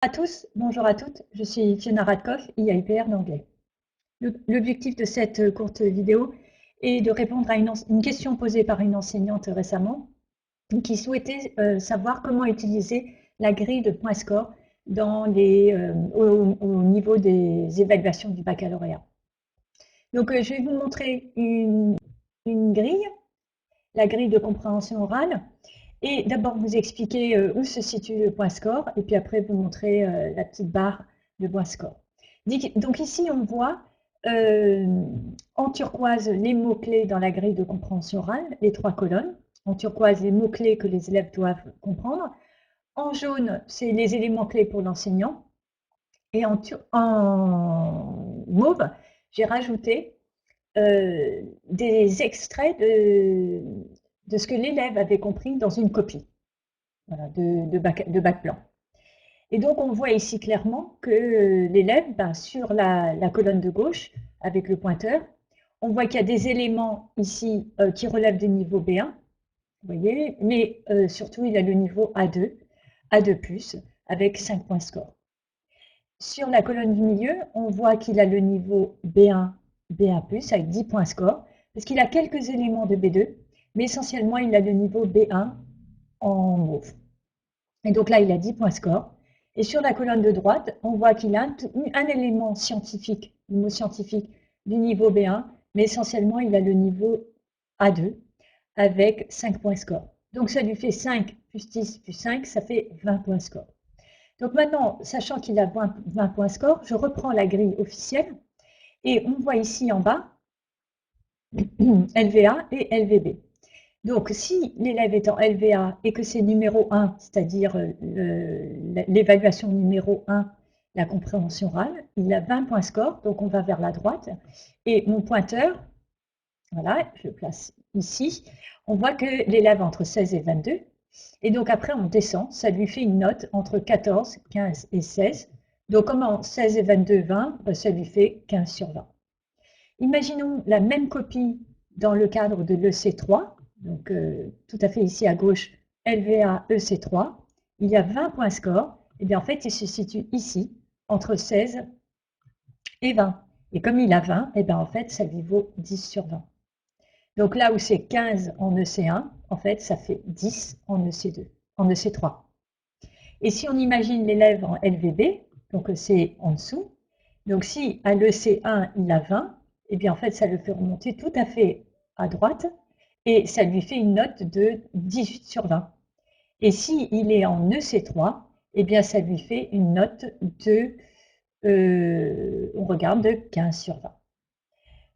À tous, bonjour à toutes, je suis Fiona Radkoff, IAIPR d'anglais. L'objectif de cette courte vidéo est de répondre à une question posée par une enseignante récemment qui souhaitait savoir comment utiliser la grille de points score au niveau des évaluations du baccalauréat. Donc je vais vous montrer une grille, la grille de compréhension orale, et d'abord vous expliquer où se situe le point score, et puis après vous montrer la petite barre de point score. Donc ici on voit en turquoise les mots-clés dans la grille de compréhension orale, les trois colonnes. En turquoise les mots-clés que les élèves doivent comprendre. En jaune c'est les éléments clés pour l'enseignant. Et en mauve j'ai rajouté des extraits de ce que l'élève avait compris dans une copie, voilà, de bac blanc. Et donc on voit ici clairement que l'élève, sur la colonne de gauche, avec le pointeur, on voit qu'il y a des éléments ici qui relèvent du niveau B1, vous voyez, mais surtout il a le niveau A2, A2+, avec 5 points score. Sur la colonne du milieu, on voit qu'il a le niveau B1, B1+, avec 10 points score, parce qu'il a quelques éléments de B2, mais essentiellement il a le niveau B1 en mauve. Et donc là, il a 10 points score. Et sur la colonne de droite, on voit qu'il a un élément scientifique, le mot scientifique, du niveau B1, mais essentiellement, il a le niveau A2 avec 5 points score. Donc ça lui fait 5 plus 10 plus 5, ça fait 20 points score. Donc maintenant, sachant qu'il a 20 points score, je reprends la grille officielle et on voit ici en bas LVA et LVB. Donc, si l'élève est en LVA et que c'est numéro 1, c'est-à-dire l'évaluation numéro 1, la compréhension orale, il a 20 points score, donc on va vers la droite. Et mon pointeur, voilà, je le place ici, on voit que l'élève a entre 16 et 22. Et donc après, on descend, ça lui fait une note entre 14, 15 et 16. Donc comme en 16 et 22, 20, ça lui fait 15 sur 20. Imaginons la même copie dans le cadre de l'EC3, donc tout à fait ici à gauche, LVA EC3, il y a 20 points score, et bien en fait il se situe ici, entre 16 et 20. Et comme il a 20, et bien en fait ça lui vaut 10 sur 20. Donc là où c'est 15 en EC1, en fait ça fait 10 en EC2, en EC3. Et si on imagine l'élève en LVB, donc c'est en dessous, donc si à l'EC1 il a 20, et bien en fait ça le fait remonter tout à fait à droite et ça lui fait une note de 18 sur 20. Et si il est en EC3, et bien ça lui fait une note de, on regarde, de 15 sur 20.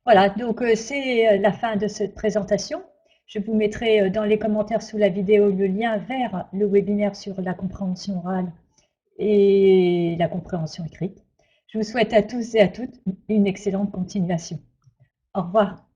Voilà, donc c'est la fin de cette présentation. Je vous mettrai dans les commentaires sous la vidéo le lien vers le webinaire sur la compréhension orale et la compréhension écrite. Je vous souhaite à tous et à toutes une excellente continuation. Au revoir.